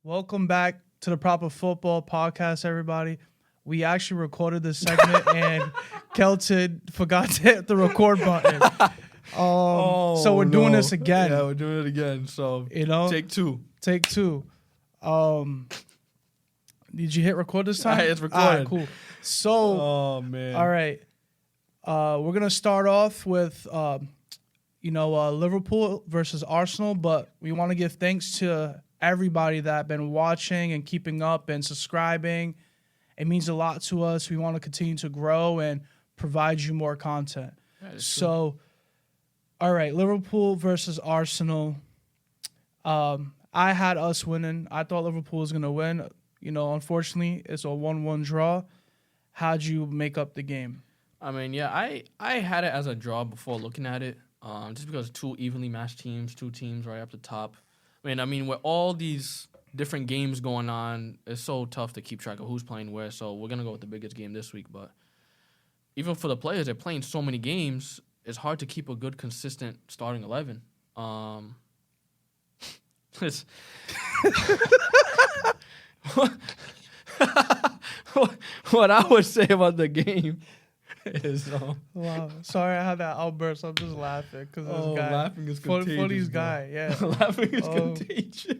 Welcome back to the Proper Football Podcast, everybody. We actually recorded this segment and Kelton forgot to hit the record button. So we're doing this again. Yeah, we're doing it again. So, take two. Take two. Did you hit record this time? It's recorded. All right, cool. So, Oh, man. all right. We're going to start off with, Liverpool versus Arsenal, but we want to give thanks to everybody that been watching and keeping up and subscribing. It means a lot to us. We want to continue to grow and provide you more content. So, all right, Liverpool versus Arsenal. I had us winning. I thought Liverpool was going to win. Unfortunately, it's a 1-1 draw. How'd you make up the game? I mean, yeah, I had it as a draw before looking at it, just because two evenly matched teams, two teams right up the top. I mean, with all these different games going on, it's so tough to keep track of who's playing where. So we're going to go with the biggest game this week. But even for the players, they're playing so many games, it's hard to keep a good, consistent starting 11. What I would say about the game is... Wow. Sorry I had that outburst. I'm just laughing because this guy. Laughing is contagious. Funny's guy, yeah. Laughing is contagious.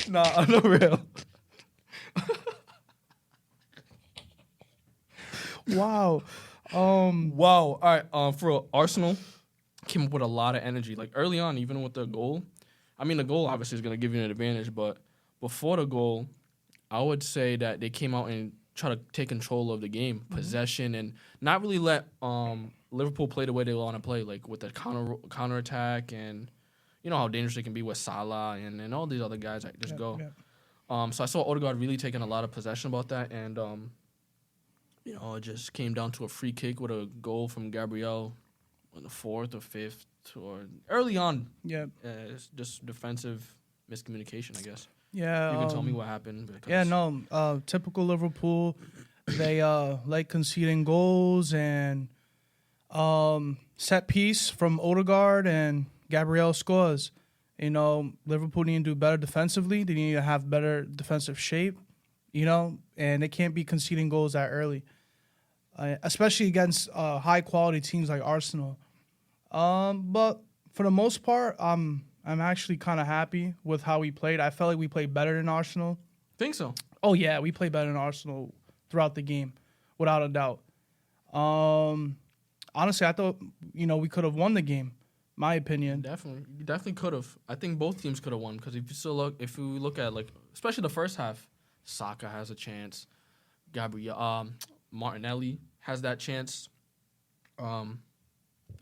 Nah, on the real. Wow. Wow. All right. For Arsenal, came up with a lot of energy. Like early on, even with the goal. I mean, the goal obviously is going to give you an advantage, but before the goal, I would say that they came out and tried to take control of the game, possession, and not really let Liverpool play the way they want to play, like with the counter attack, and you know how dangerous they can be with Salah and all these other guys that just go. Yeah. So I saw Odegaard really taking a lot of possession about that, and it just came down to a free kick with a goal from Gabriel in the fourth or fifth or early on. Yeah, it's just defensive miscommunication, I guess. Yeah, you can tell me what happened. Typical Liverpool. They like conceding goals and set piece from Odegaard and Gabriel scores. Liverpool need to do better defensively. They need to have better defensive shape. And they can't be conceding goals that early, especially against high quality teams like Arsenal. But for the most part, I'm actually kind of happy with how we played. I felt like we played better than Arsenal. Think so? Oh, yeah, we played better than Arsenal throughout the game, without a doubt. Honestly, I thought, we could have won the game, my opinion. You definitely could have. I think both teams could have won because if we look at, like, especially the first half, Saka has a chance. Martinelli has that chance.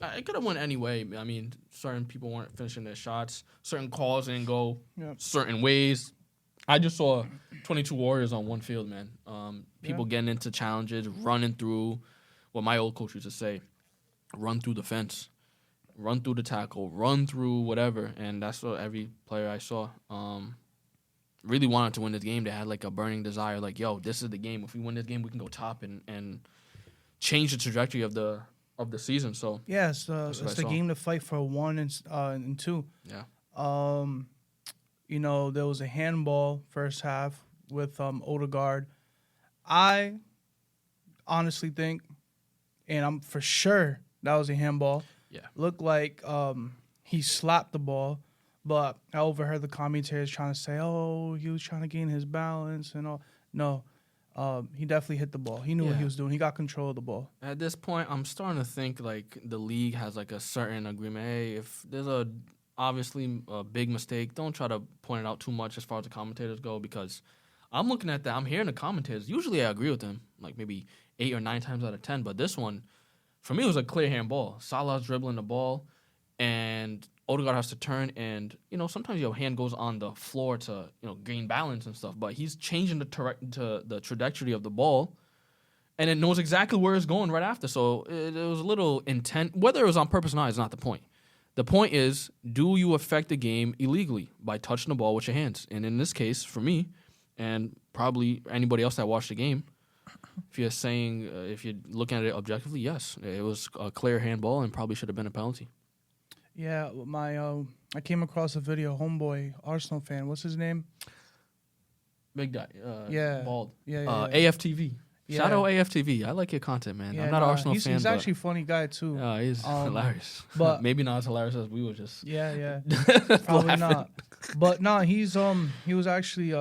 It could have won anyway. I mean, certain people weren't finishing their shots. Certain calls didn't go certain ways. I just saw 22 Warriors on one field, man. People getting into challenges, running through what my old coach used to say, run through the fence, run through the tackle, run through whatever. And that's what every player I saw really wanted to win this game. They had like a burning desire, like, yo, this is the game. If we win this game, we can go top and change the trajectory of the season. So yeah, it's the game to fight for 1 and 2. Yeah. There was a handball first half with Odegaard. I honestly think, and I'm for sure that was a handball. Yeah. Looked like he slapped the ball, but I overheard the commentators trying to say, oh, he was trying to gain his balance and all. No. He definitely hit the ball. He knew what he was doing. He got control of the ball. At this point, I'm starting to think like the league has like a certain agreement. Hey, if there's obviously a big mistake, don't try to point it out too much as far as the commentators go, because I'm looking at that. I'm hearing the commentators. Usually I agree with them, like maybe 8 or 9 times out of 10. But this one, for me, it was a clear handball. Salah's dribbling the ball, and Odegaard has to turn, and sometimes your hand goes on the floor to gain balance and stuff, but he's changing the trajectory of the ball, and it knows exactly where it's going right after. So it was a little intent. Whether it was on purpose or not is not the point. The point is, do you affect the game illegally by touching the ball with your hands? And in this case, for me, and probably anybody else that watched the game, if you're saying, if you're looking at it objectively, yes, it was a clear handball and probably should have been a penalty. Yeah, I came across a video. Homeboy, Arsenal fan. What's his name? Big guy. Yeah. Bald. Yeah. AFTV. Yeah. Shout out AFTV. I like your content, man. Yeah, I'm not an Arsenal fan. He's actually a funny guy too. He's hilarious. But maybe not as hilarious as we were just. Yeah. Probably not. But no, he was actually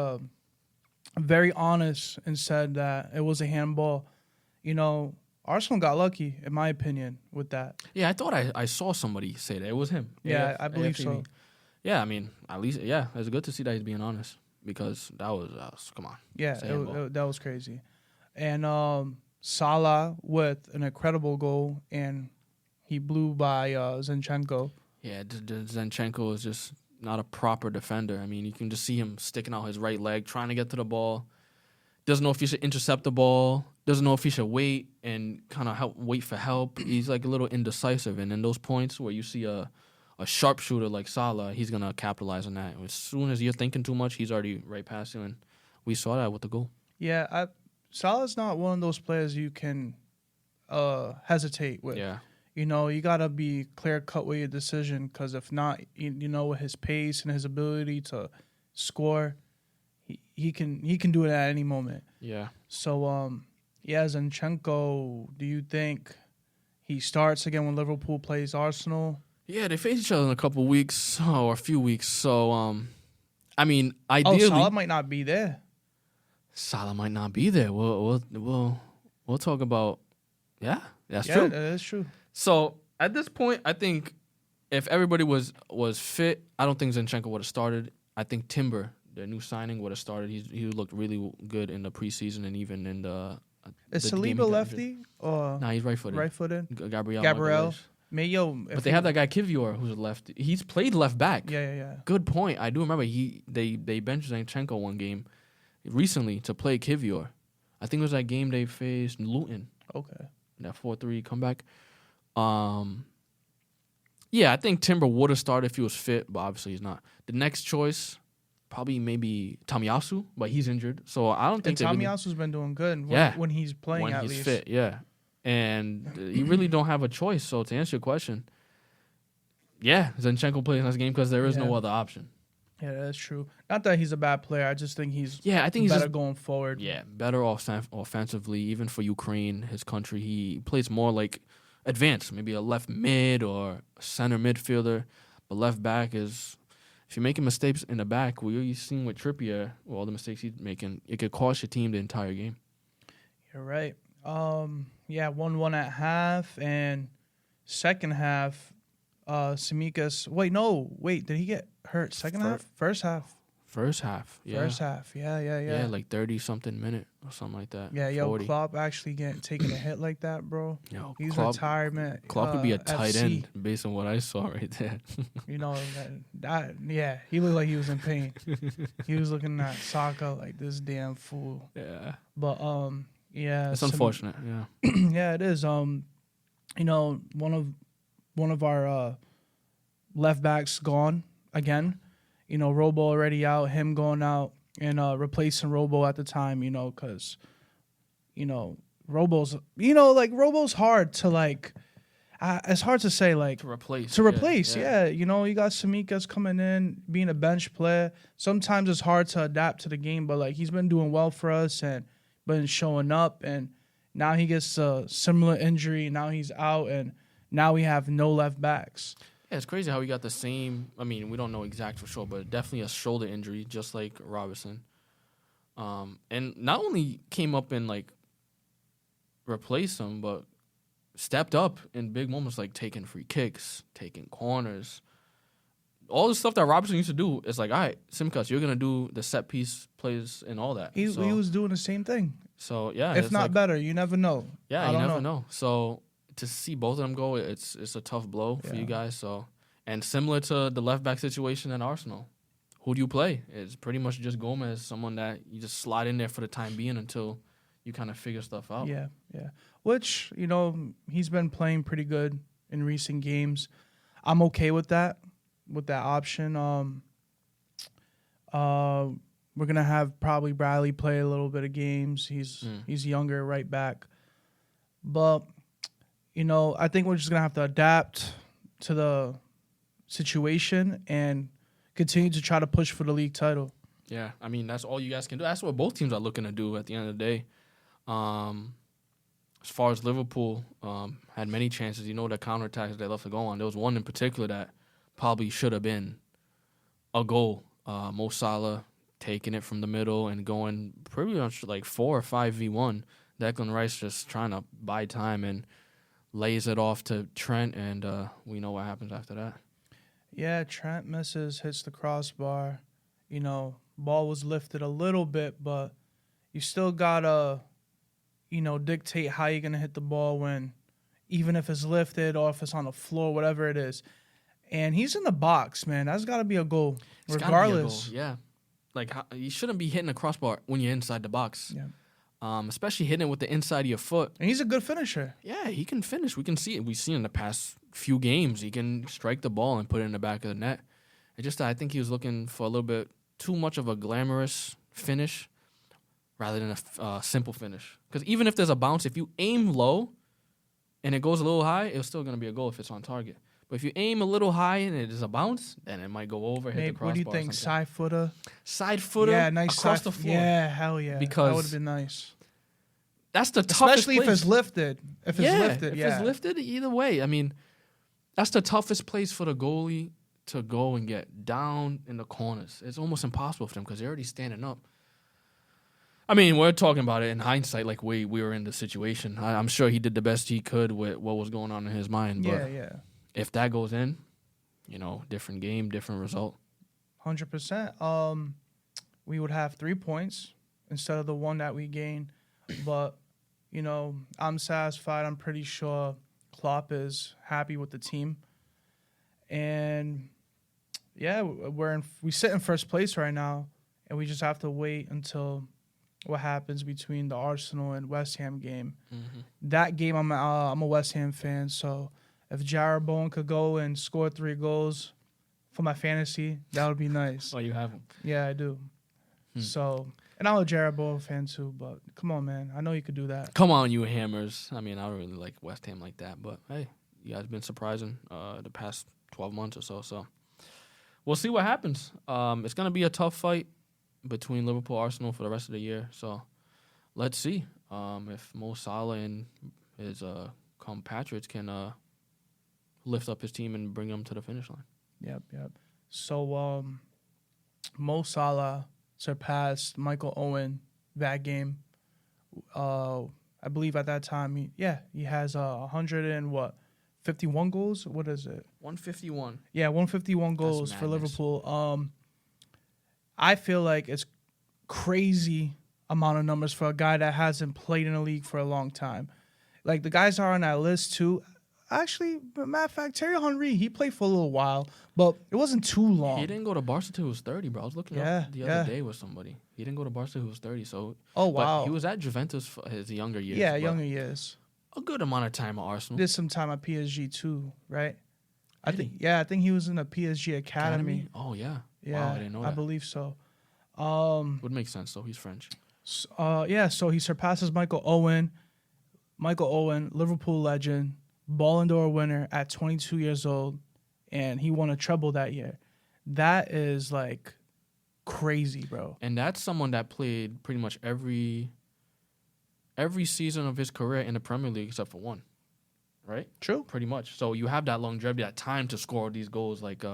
very honest and said that it was a handball. You know, Arsenal got lucky, in my opinion, with that. Yeah, I thought I saw somebody say that. It was him. Yeah, I believe AFTV. so. Yeah, I mean, at least, yeah, it's good to see that he's being honest because that was, come on. Yeah, that was crazy. And Salah with an incredible goal, and he blew by Zinchenko. Yeah, Zinchenko is just not a proper defender. I mean, you can just see him sticking out his right leg, trying to get to the ball. Doesn't know if he should intercept the ball. Doesn't know if he should wait and kind of wait for help. He's like a little indecisive. And in those points where you see a sharpshooter like Salah, he's going to capitalize on that. As soon as you're thinking too much, he's already right past you. And we saw that with the goal. Yeah, Salah's not one of those players you can hesitate with. Yeah. You know, you got to be clear-cut with your decision because if not, you know, with his pace and his ability to score, he can do it at any moment. Yeah. So, Zinchenko, do you think he starts again when Liverpool plays Arsenal? Yeah, they face each other in a couple weeks or a few weeks. So, I mean, ideally, Salah might not be there. Salah might not be there. We'll talk about. Yeah, that's true. Yeah, that is true. So at this point, I think if everybody was fit, I don't think Zinchenko would have started. I think Timber, the new signing, would have started. He looked really good in the preseason and even in the. Is Saliba lefty or? Nah, he's right-footed. Right-footed. Gabriel. But they have that guy Kivior who's left. He's played left back. Yeah. Good point. I do remember they benched Zinchenko one game recently to play Kivior. I think it was that game they faced Luton. Okay. That 4-3 comeback. Yeah, I think Timber would have started if he was fit, but obviously he's not. The next choice, probably maybe Tomiyasu, but he's injured, so I don't think. And Tomiyasu's been doing good. When he's playing, when at he's least fit, yeah. And you really don't have a choice. So to answer your question, yeah, Zinchenko plays next game because there is no other option. Yeah, that's true. Not that he's a bad player. I just think he's better going forward. Yeah, better offensively, even for Ukraine, his country. He plays more like advanced, maybe a left mid or a center midfielder. But left back is, if you're making mistakes in the back, you've seen with Trippier, all the mistakes he's making, it could cost your team the entire game. You're right. 1-1 at half, and second half, Tsimikas. Wait, did he get hurt? Second half? First half. First half, yeah. First half, yeah. Yeah, like 30-something minute or something like that. Yeah, 40. Klopp actually taking a hit like that, bro. Yo, he's Klopp, retirement. Klopp could be a tight FC. end based on what I saw right there. You know, he looked like he was in pain. He was looking at Saka like this damn fool. Yeah. But, yeah. It's unfortunate, yeah. Yeah, it is. You know, one of our left backs gone again. You know, Robo already out, him going out and replacing Robo at the time, you know, because, you know, Robo's hard to, like, it's hard to say, like. To replace. Yeah. You know, you got Tsimikas coming in, being a bench player. Sometimes it's hard to adapt to the game, but, like, he's been doing well for us and been showing up. And now he gets a similar injury. Now he's out, and now we have no left backs. Yeah, it's crazy how he got the same. I mean, we don't know exact for sure, but definitely a shoulder injury, just like Robertson. And not only came up and like replaced him, but stepped up in big moments, like taking free kicks, taking corners, all the stuff that Robertson used to do. It's like, all right, Simcas, you're gonna do the set piece plays and all that. He was doing the same thing. So yeah, if not better, you never know. Yeah, you never know. So to see both of them go, it's a tough blow for you guys. So, and similar to the left back situation at Arsenal, who do you play? It's pretty much just Gomez, someone that you just slide in there for the time being until you kind of figure stuff out. Yeah. Which, you know, he's been playing pretty good in recent games. I'm okay with that option. We're gonna have probably Bradley play a little bit of games. He's younger, right back. But I think we're just gonna have to adapt to the situation and continue to try to push for the league title. Yeah, I mean, that's all you guys can do. That's what both teams are looking to do at the end of the day. As far as Liverpool, had many chances. The counterattacks they left to go on. There was one in particular that probably should have been a goal. Mo Salah taking it from the middle and going pretty much like 4 or 5v1. Declan Rice just trying to buy time and lays it off to Trent, and we know what happens after that. Yeah, Trent misses, hits the crossbar. Ball was lifted a little bit, but you still gotta, dictate how you're gonna hit the ball when, even if it's lifted or if it's on the floor, whatever it is. And he's in the box, man. That's gotta be a goal, regardless. Yeah, like you shouldn't be hitting a crossbar when you're inside the box. Yeah. Especially hitting it with the inside of your foot. And he's a good finisher. Yeah, he can finish. We can see it. We've seen in the past few games. He can strike the ball and put it in the back of the net. It's just that I think he was looking for a little bit too much of a glamorous finish rather than a simple finish. Because even if there's a bounce, if you aim low and it goes a little high, it's still going to be a goal if it's on target. But if you aim a little high and it is a bounce, then it might go over, hit the crossbar. What do you think? Side footer? Side footer? Yeah, nice across the floor. Yeah, hell yeah. Because that would have been nice. That's the toughest Especially place. if it's lifted. If it's lifted, either way. I mean, that's the toughest place for the goalie to go and get down in the corners. It's almost impossible for them because they're already standing up. I mean, we're talking about it in hindsight, like we were in the situation. I'm sure he did the best he could with what was going on in his mind. But if that goes in, different game, different result. 100%. We would have 3 points instead of the one that we gained. But, I'm satisfied. I'm pretty sure Klopp is happy with the team. And, yeah, we sit in first place right now, and we just have to wait until what happens between the Arsenal and West Ham game. Mm-hmm. That game, I'm a West Ham fan, so if Jarrod Bowen could go and score 3 goals for my fantasy, that would be nice. Oh, you have him? Yeah, I do. So, and I'm a Jarrod Bowen fan too, but come on, man. I know you could do that. Come on, you Hammers. I mean, I don't really like West Ham like that, but hey, you guys have been surprising the past 12 months or so. So we'll see what happens. It's going to be a tough fight between Liverpool and Arsenal for the rest of the year. So let's see if Mo Salah and his compatriots can lift up his team and bring them to the finish line. Yep. So Mo Salah surpassed Michael Owen that game. I believe at that time, he has 51 goals. What is it? 151. Yeah, 151 goals for Liverpool. I feel like it's crazy amount of numbers for a guy that hasn't played in the league for a long time. Like the guys are on that list too. Actually, matter of fact, Thierry Henry, he played for a little while, but it wasn't too long. He didn't go to Barca until he was 30, bro. I was looking up the other day with somebody. He didn't go to Barca until he was 30. So, wow. But he was at Juventus for his younger years. Yeah, younger years. A good amount of time at Arsenal. Did some time at PSG too, right? I think he was in the PSG Academy. Oh, yeah. Yeah, wow, I didn't know that. I believe so. Would make sense, though. He's French. So he surpasses Michael Owen. Michael Owen, Liverpool legend, Ballon d'Or winner at 22 years old, and he won a treble that year. That is, like, crazy, bro. And that's someone that played pretty much every season of his career in the Premier League except for one, right? True. Pretty much. So you have that longevity, that time to score these goals at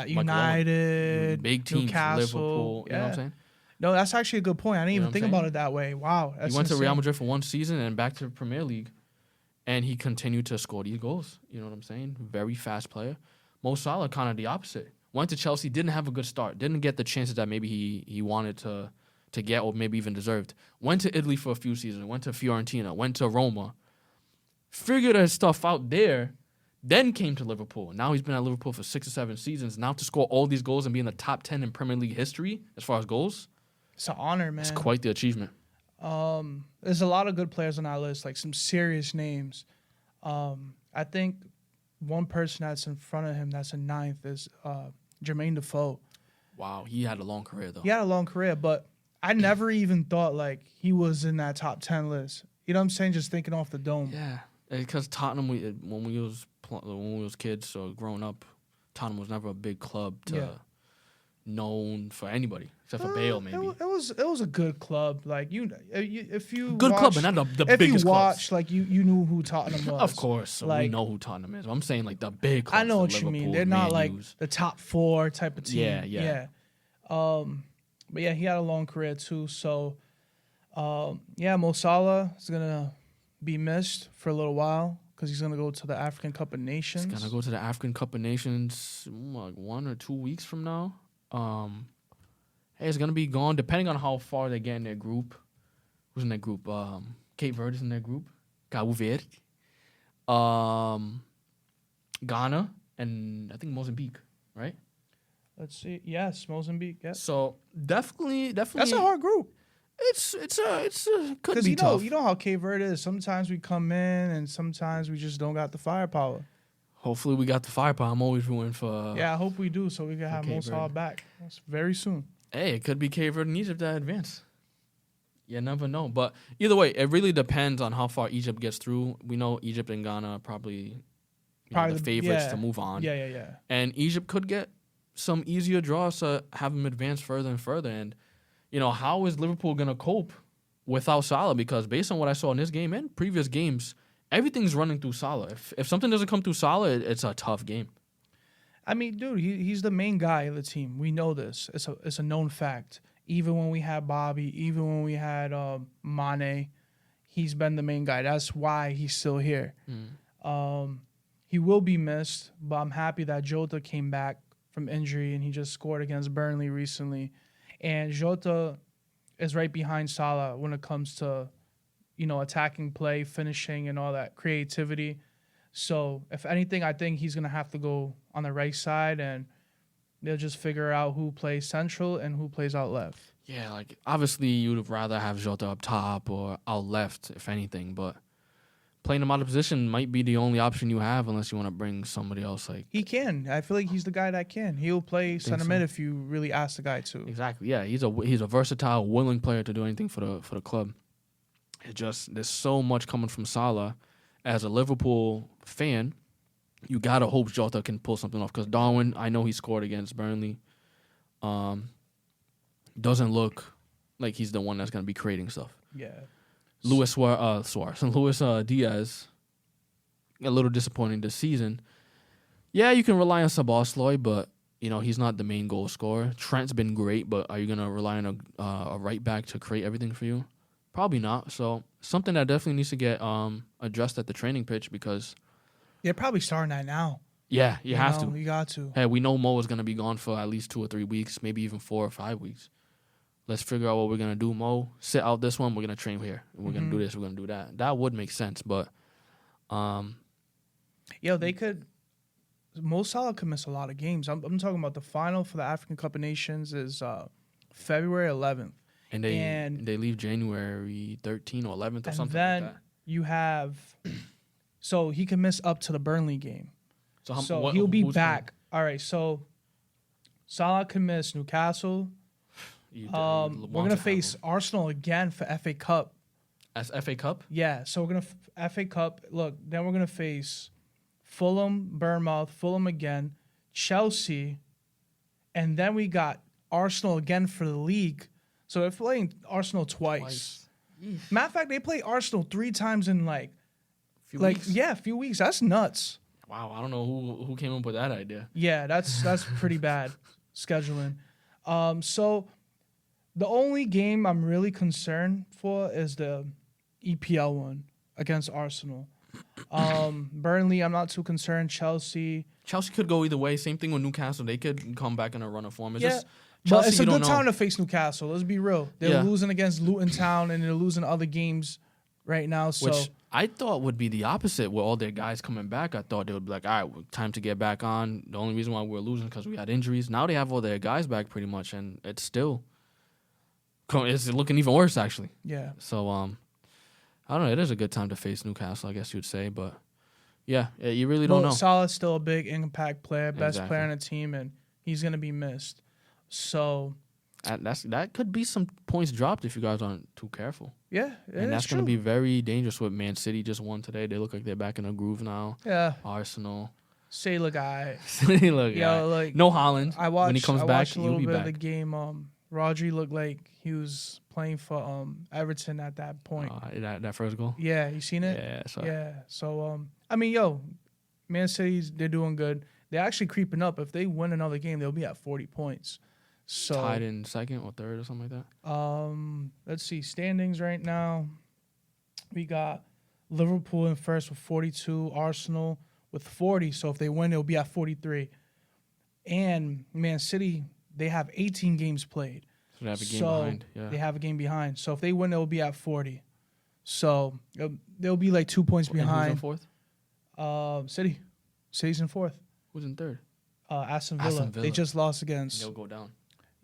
United, big teams, Newcastle, Liverpool. You know what I'm saying? No, that's actually a good point. I didn't even think about it that way. Wow. He went to Real Madrid for one season and back to the Premier League, and he continued to score these goals. You know what I'm saying? Very fast player. Mo Salah, kind of the opposite. Went to Chelsea, didn't have a good start, didn't get the chances that maybe he wanted to get or maybe even deserved. Went to Italy for a few seasons, went to Fiorentina, went to Roma, figured his stuff out there, then came to Liverpool. Now he's been at Liverpool for 6 or 7 seasons. Now to score all these goals and be in the top 10 in Premier League history as far as goals, it's an honor, man. It's quite the achievement. There's a lot of good players on our list, like some serious names. I think one person that's in front of him that's in 9th is Jermaine Defoe. Wow, he had a long career though. He had a long career, but I never even thought like he was in that top 10 list. You know what I'm saying? Just thinking off the dome. Yeah, because Tottenham, when we was kids or growing up, Tottenham was never a big club known for anybody except for Bale, maybe. It was a good club. Like if you Good watched, club, but not the if biggest you watched, clubs. like you knew who Tottenham was. Of course, so we like, know who Tottenham is. I'm saying like the big clubs. I know what you Liverpool, mean. They're not Man like U's. the top 4 type of team. Yeah. But yeah, he had a long career too. So, Mo Salah is gonna be missed for a little while because he's gonna go to the African Cup of Nations. He's gonna go to the African Cup of Nations like 1 or 2 weeks from now. Hey, it's gonna be gone depending on how far they get in their group. Who's in their group? Cape Verde's in their group. Cabo Verde. Ghana and I think Mozambique, right? Let's see. Yes, Mozambique. Yes. So definitely. That's a hard group. It's could be you tough. You know how Cape Verde is. Sometimes we come in and sometimes we just don't got the firepower. Hopefully we got the firepower. I'm always rooting for. Yeah, I hope we do so we can have Mo Cape Salah Verde. back. That's very soon. Hey, it could be Cape Verde and Egypt that advance. You never know. But either way, it really depends on how far Egypt gets through. We know Egypt and Ghana are probably the favorites to move on. Yeah. And Egypt could get some easier draws to have them advance further and further. And, how is Liverpool going to cope without Salah? Because based on what I saw in this game and previous games, everything's running through Salah. If something doesn't come through Salah, it's a tough game. I mean, dude, he's the main guy of the team. We know this. It's a known fact. Even when we had Bobby, even when we had Mane, he's been the main guy. That's why he's still here. He will be missed, but I'm happy that Jota came back from injury and he just scored against Burnley recently. And Jota is right behind Salah when it comes to, attacking play, finishing, and all that creativity. So, if anything, I think he's going to have to go on the right side and they'll just figure out who plays central and who plays out left. Yeah, like, obviously you'd rather have Jota up top or out left, if anything, but playing him out of position might be the only option you have unless you want to bring somebody else. Like he can. I feel like he's the guy that can. He'll play center mid if you really ask the guy to. Exactly. Yeah, he's a versatile, willing player to do anything for the club. It just there's so much coming from Salah. As a Liverpool fan, you gotta hope Jota can pull something off because Darwin, I know he scored against Burnley. Doesn't look like he's the one that's gonna be creating stuff. Yeah. Luis Diaz, a little disappointing this season. Yeah, you can rely on Szoboszlai, but he's not the main goal scorer. Trent's been great, but are you gonna rely on a right back to create everything for you? Probably not. So something that definitely needs to get addressed at the training pitch because they're probably starting that now. Yeah, you have to. You got to. Hey, we know Mo is gonna be gone for at least 2 or 3 weeks, maybe even 4 or 5 weeks. Let's figure out what we're going to do, Mo. Sit out this one. We're going to train here. We're going to do this. We're going to do that. That would make sense, but... they could... Mo Salah could miss a lot of games. I'm talking about the final for the African Cup of Nations is February 11th. And they leave January 13th or 11th or something like that. And then you have... So he can miss up to the Burnley game. So he'll be back. All right, so Salah can miss Newcastle... we're going to face Arsenal again for FA Cup. As FA Cup? Yeah, so we're going to FA Cup. Look, then we're going to face Fulham, Bournemouth, Fulham again, Chelsea, and then we got Arsenal again for the league. So they're playing Arsenal twice. Matter of fact, they play Arsenal 3 times in a few weeks. That's nuts. Wow, I don't know who came up with that idea. Yeah, that's pretty bad scheduling. So the only game I'm really concerned for is the EPL one against Arsenal. Burnley, I'm not too concerned. Chelsea could go either way. Same thing with Newcastle. They could come back in a run of form. It's just but it's a good time to face Newcastle. Let's be real. They're losing against Luton Town and they're losing other games right now. So which I thought would be the opposite with all their guys coming back. I thought they would be like, all right, time to get back on. The only reason why we're losing is because we had injuries. Now they have all their guys back pretty much, and it's looking even worse, actually. Yeah. So, I don't know. It is a good time to face Newcastle, I guess you'd say. But, yeah, you really don't know. Salah's still a big impact player, best player on the team, and he's going to be missed. So that could be some points dropped if you guys aren't too careful. yeah, And that's going to be very dangerous. With Man City just won today. They look like they're back in a groove now. Yeah. Arsenal. Say, look, Look, no Haaland. When he comes back, a little he'll be bit back. of the game. Rodri looked like he was playing for Everton at that point. That first goal. Yeah, you seen it? Yeah, sorry. Yeah. So Man City's they're doing good. They're actually creeping up. If they win another game, they'll be at 40 points. So tied in second or third or something like that. Let's see standings right now. We got Liverpool in first with 42, Arsenal with 40. So if they win, they'll be at 43. And Man City, they have 18 games played. So they have a game behind. Yeah. They have a game behind. So if they win, they'll be at 40. So they'll be like 2 points behind. And who's in fourth? City. City's in fourth. Who's in third? Aston Villa. They just lost against. They'll go down.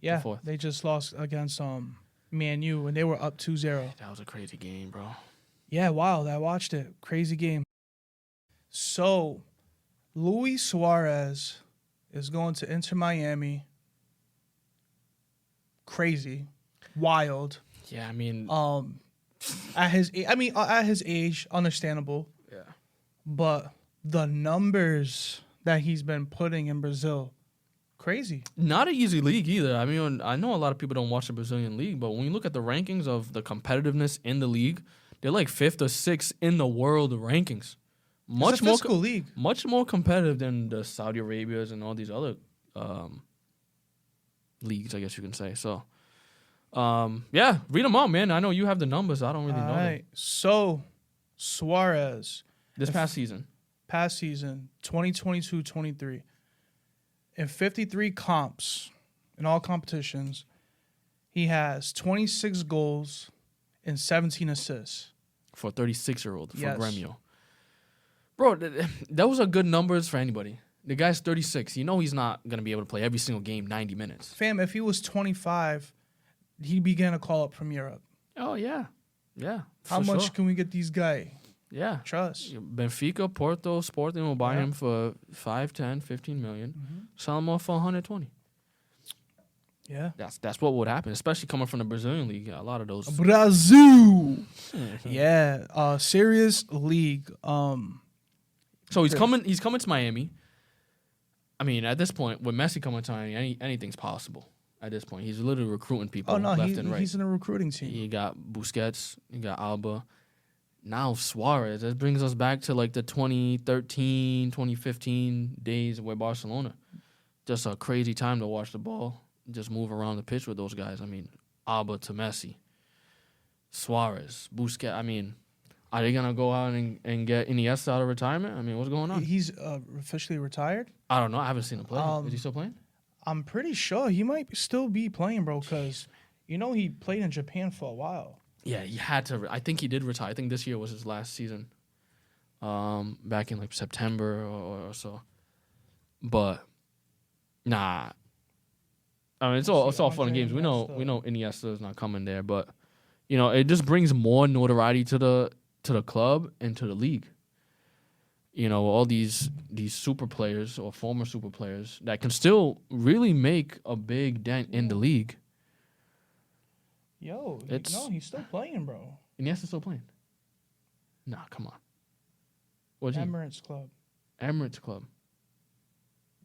Yeah, they just lost against Man U, and they were up 2-0. That was a crazy game, bro. Yeah, wild. I watched it. Crazy game. So, Luis Suarez is going to Inter Miami. Crazy. Wild. Yeah, I mean... at his age, understandable. Yeah. But the numbers that he's been putting in Brazil, crazy. Not an easy league either. I mean, I know a lot of people don't watch the Brazilian league, but when you look at the rankings of the competitiveness in the league, they're like 5th or 6th in the world rankings. It's a physical league. Much more competitive than the Saudi Arabias and all these other leagues, I guess you can say. So, yeah, read them out, man. I know you have the numbers. I don't really know them. So, Suarez. This past season, 2022-23. In 53 comps, in all competitions, he has 26 goals and 17 assists. For a 36-year-old from Yes. Gremio. Bro, those are good numbers for anybody. The guy's 36. You know he's not going to be able to play every single game 90 minutes. Fam, if he was 25, he'd be getting a call up from Europe. Oh, yeah. Yeah. How much can we get these guys? Yeah. Trust. Benfica, Porto, Sporting will buy him for 5, 10, 15 million. Mm-hmm. Sell him off for 120. Yeah. That's what would happen, especially coming from the Brazilian league. A lot of those. Brazil. Yeah. Serious league. So he's coming to Miami. I mean, at this point, with Messi coming to Miami, anything's possible. At this point, he's literally recruiting people left and right. He's in a recruiting team. You got Busquets, you got Alba. Now Suarez. That brings us back to like the 2013, 2015 days with Barcelona. Just a crazy time to watch the ball. Just move around the pitch with those guys. I mean, Alba to Messi. Suarez, Busquets. I mean, are they going to go out and get Iniesta out of retirement? I mean, what's going on? He's officially retired? I don't know. I haven't seen him play. Is he still playing? I'm pretty sure he might still be playing, bro, because, he played in Japan for a while. Yeah, he had to. I think he did retire. I think this year was his last season. Back in like September or so. But nah. I mean, it's all fun and games. We know Iniesta is not coming there, but it just brings more notoriety to the club and to the league. All these super players or former super players that can still really make a big dent in the league. Yo, he's still playing, bro. Iniesta's still playing? Nah, come on. What's Emirates Club. Emirates Club.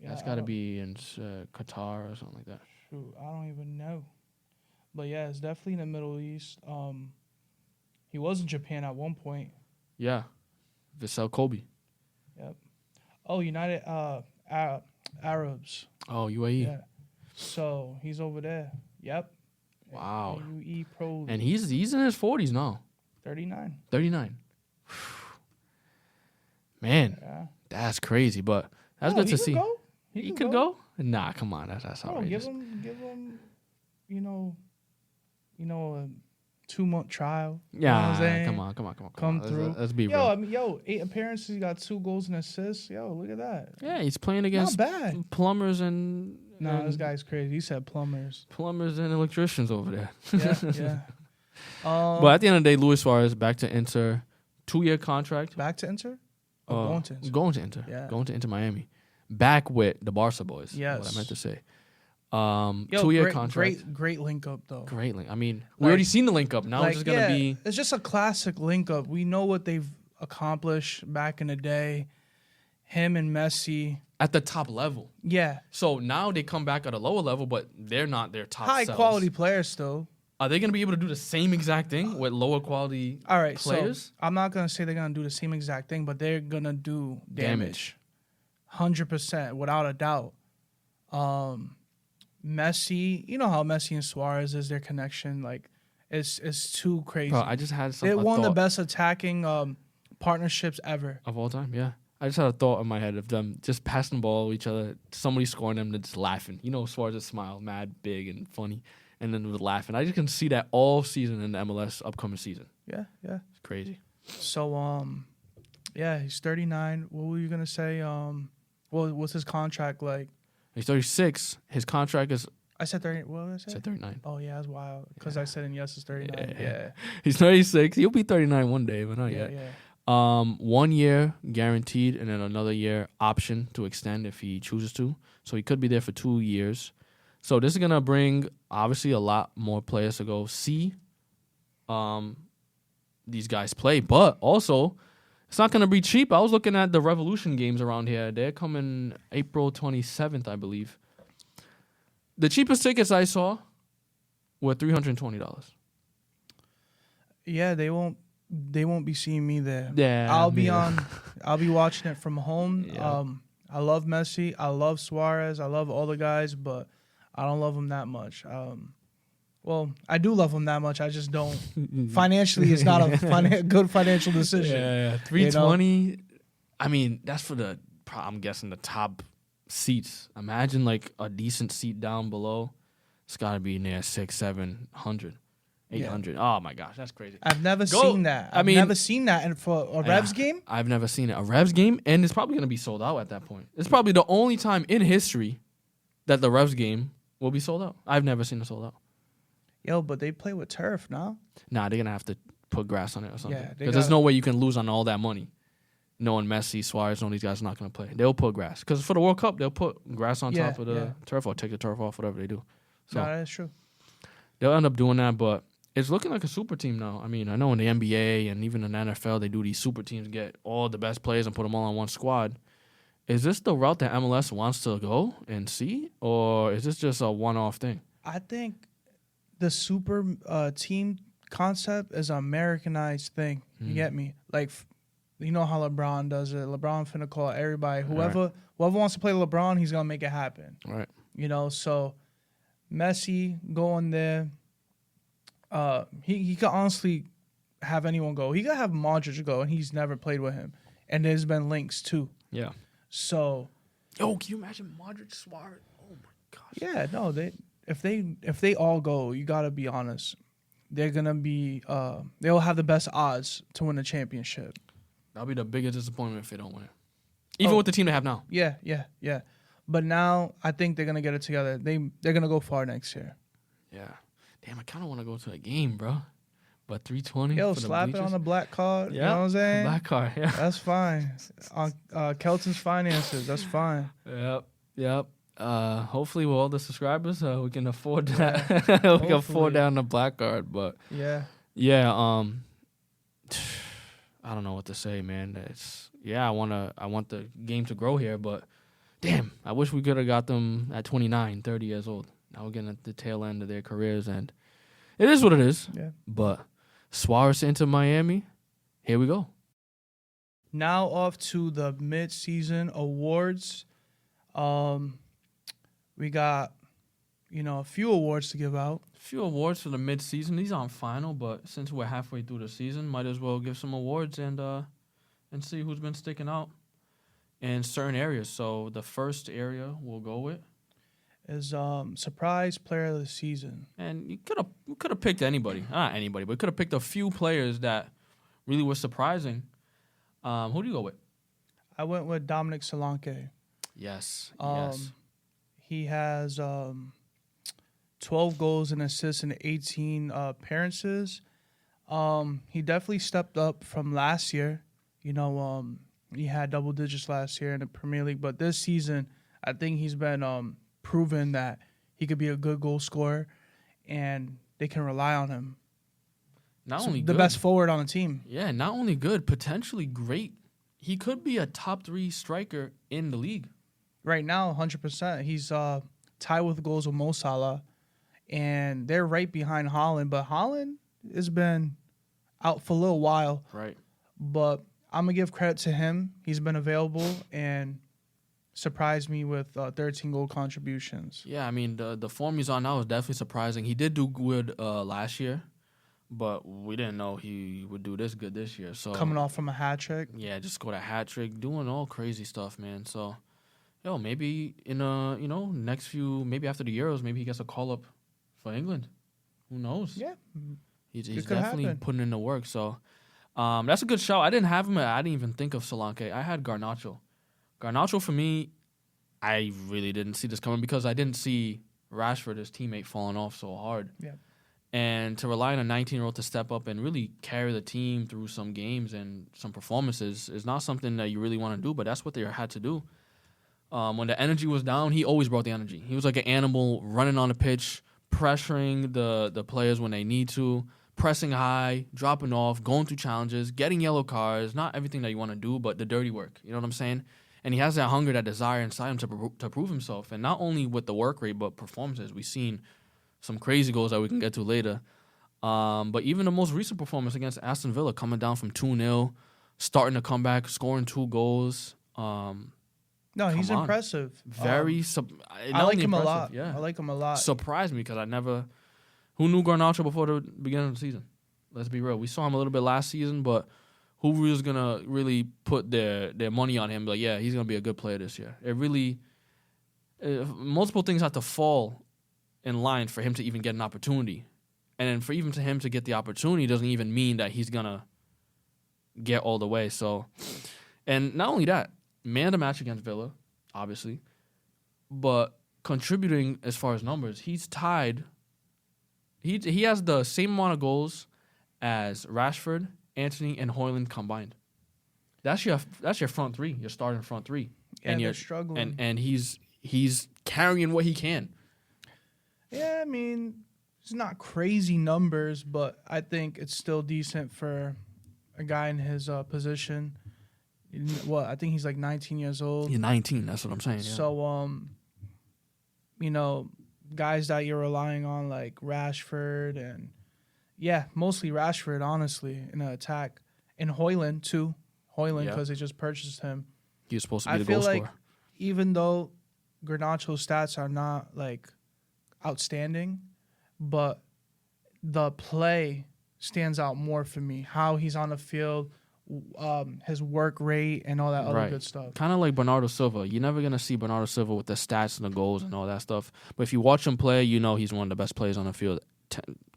Yeah, that's got to be in Qatar or something like that. Shoot, I don't even know. But yeah, it's definitely in the Middle East. He was in Japan at one point. Yeah. Vissel Kobe. Yep. Oh, United Arabs. Oh, UAE. Yeah. So he's over there. Yep. Wow. UAE Pro. And he's in his 40s now. 39. 39. Man, that's crazy, but that's good to see. Go. He could go? Nah, come on. That's outrageous. Give him, a 2-month trial. Yeah, come on. Come through. Let's be real. 8 appearances, he got 2 goals and assists. Yo, look at that. Yeah, he's playing against Not bad. plumbers and... Nah, this guy's crazy. He said plumbers. Plumbers and electricians over there. Yeah. But at the end of the day, Luis Suarez back to Inter. 2-year contract. Back to Inter? Going to Inter. Going to Inter. Yeah. Going to Inter Miami. Back with the Barca boys. Yes. What I meant to say. 2-year contract. Great link up though. Great link. I mean, we already seen the link up. Now it's just gonna be. It's just a classic link up. We know what they've accomplished back in the day. Him and Messi At the top level. Yeah. So now they come back at a lower level, but they're not their top high selves. quality players still. Are they going to be able to do the same exact thing with lower quality players? So I'm not going to say they're going to do the same exact thing, but they're going to do damage. 100%, without a doubt. Messi, you know how Messi and Suarez is, their connection. Like, it's too crazy. Bro, I just had They're one of the best attacking partnerships ever. Of all time, yeah. I just had a thought in my head of them just passing the ball to each other, somebody scoring them, and just laughing. You know, Suarez's smile, mad, big, and funny. And then with laughing. I just can see that all season in the MLS upcoming season. Yeah. It's crazy. So, yeah, he's 39. What were you going to say? What's his contract like? He's 36. His contract is... I said 30. What did I say? I said 39. Oh, yeah, that's wild. Because I said in yes, it's 39. Yeah. He's 36. He'll be 39 one day, but not yet. Yeah. 1 year guaranteed and then another year option to extend if he chooses to. So he could be there for 2 years. So this is going to bring, obviously, a lot more players to go see these guys play. But also, it's not going to be cheap. I was looking at the Revolution games around here. They're coming April 27th, I believe. The cheapest tickets I saw were $320. Yeah, they won't be seeing me there. Yeah. I'll be watching it from home. Yeah. I love Messi. I love Suarez. I love all the guys, but I don't love them that much. Well, I do love them that much. I just don't. Financially, it's not a good financial decision. Yeah. 320. You know? I mean, that's for I'm guessing the top seats. Imagine like a decent seat down below. It's got to be near 600, 700, 800. Yeah. Oh my gosh, that's crazy. I've never seen that. I've never seen that. And for a Revs game? I've never seen it. A Revs game, and it's probably going to be sold out at that point. It's probably the only time in history that the Revs game will be sold out. I've never seen it sold out. Yo, but they play with turf, no? Nah, they're going to have to put grass on it or something. Yeah, because there's no way you can lose on all that money. Knowing Messi, Suarez, all these guys are not going to play. They'll put grass. Because for the World Cup, they'll put grass on top of the turf or take the turf off, whatever they do. So no, that's true. They'll end up doing that, but it's looking like a super team now. I mean, I know in the NBA and even in the NFL, they do these super teams, get all the best players and put them all on one squad. Is this the route that MLS wants to go and see? Or is this just a one-off thing? I think the super team concept is an Americanized thing. You get me? Like, you know how LeBron does it. LeBron finna call everybody. Whoever wants to play LeBron, he's going to make it happen. Right. You know, so Messi going there. He could honestly have anyone go. He could have Modric go, and he's never played with him. And there's been links, too. Yeah. So. Yo, can you imagine Modric, Suarez? Oh, my gosh. Yeah, no, if they all go, you got to be honest. They're going to be they'll have the best odds to win the championship. That'll be the biggest disappointment if they don't win it. Even with the team they have now. Yeah. But now I think they're going to get it together. They're going to go far next year. Yeah. Damn, I kind of want to go to a game, bro. But 320. Yo, slap it on the black card. Yeah. You know what I'm saying? Black card, yeah. That's fine. On Kelton's finances, that's fine. Yep. Hopefully, with all the subscribers, we can afford that. We can afford that on the black card. But yeah. I don't know what to say, man. I want the game to grow here, but damn, I wish we could have got them at 29, 30 years old. Now we're getting at the tail end of their careers, and it is what it is. Yeah. But Suarez into Miami, here we go. Now off to the mid-season awards. We got, a few awards to give out. A few awards for the mid-season. These aren't final, but since we're halfway through the season, might as well give some awards and see who's been sticking out in certain areas. So the first area we'll go with is surprise player of the season. And you could have picked anybody. Not anybody, but you could have picked a few players that really were surprising. Who do you go with? I went with Dominic Solanke. Yes. He has 12 goals and assists and 18 appearances. He definitely stepped up from last year. He had double digits last year in the Premier League, but this season, I think he's been proven that he could be a good goal scorer, and they can rely on him. Not So only the good, best forward on the team. Yeah, not only good, potentially great. He could be a top 3 striker in the league. Right now, 100%. He's tied with goals with Mo Salah, and they're right behind Haaland. But Haaland has been out for a little while. Right. But I'm going to give credit to him. He's been available and surprised me with 13 goal contributions. Yeah, I mean, the form he's on now is definitely surprising. He did do good last year, but we didn't know he would do this good this year. So Coming off from a hat trick. Yeah, just scored a hat trick, doing all crazy stuff, man. So, maybe in next few, maybe after the Euros, maybe he gets a call up for England. Who knows? Yeah. He's could definitely happen. putting in the work. So, that's a good shout. I didn't have him. I didn't even think of Solanke. I had Garnacho. Garnacho, for me, I really didn't see this coming because I didn't see Rashford, his teammate, falling off so hard. Yeah. And to rely on a 19-year-old to step up and really carry the team through some games and some performances is not something that you really want to do, but that's what they had to do. When the energy was down, he always brought the energy. He was like an animal running on the pitch, pressuring the players when they need to, pressing high, dropping off, going through challenges, getting yellow cards, not everything that you want to do, but the dirty work. You know what I'm saying? And he has that hunger, that desire inside him to prove himself. And not only with the work rate, but performances. We've seen some crazy goals that we can get to later. But even the most recent performance against Aston Villa, coming down from 2-0, starting to come back, scoring 2 goals. No, he's on. impressive. I like him a lot. Yeah. I like him a lot. Surprised me because who knew Garnacho before the beginning of the season? Let's be real. We saw him a little bit last season, but who was going to really put their money on him? Like, yeah, he's going to be a good player this year. It really, multiple things have to fall in line for him to even get an opportunity. And then for even to him to get the opportunity doesn't even mean that he's going to get all the way. So, and not only that, man of the match against Villa, obviously, but contributing as far as numbers, he's tied. He has the same amount of goals as Rashford, Antony, and Højlund combined. That's your front three, your starting front three. Yeah, and they're you're struggling. And he's carrying what he can. Yeah, I mean, it's not crazy numbers, but I think it's still decent for a guy in his position. Well, I think he's like 19 years old. He's 19, that's what I'm saying. Yeah. So, guys that you're relying on like Rashford and, mostly Rashford, honestly, in an attack. And Højlund, too. Because they just purchased him. He was supposed to be the goal goal like scorer. Even though Garnacho's stats are not like outstanding, but the play stands out more for me. How he's on the field, his work rate, and all that other good stuff. Kind of like Bernardo Silva. You're never going to see Bernardo Silva with the stats and the goals and all that stuff. But if you watch him play, you know he's one of the best players on the field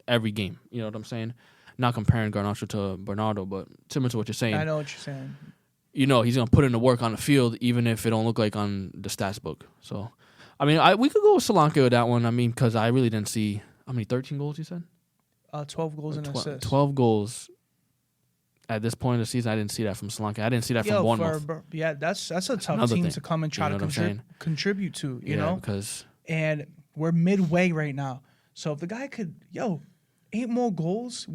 every game. You know what I'm saying? Not comparing Garnacho to Bernardo, but similar to what you're saying. I know what you're saying. You know he's going to put in the work on the field, even if it don't look like on the stats book. So, I mean, we could go with Solanke with that one. I mean, because I really didn't see, how many, 13 goals you said? 12 goals and assists. 12 goals. At this point of the season, I didn't see that from Solanke. I didn't see that from Bournemouth. That's a tough Another team thing. to come and try to contribute to, you know? Because and we're midway right now. So if the guy could, 8 more goals,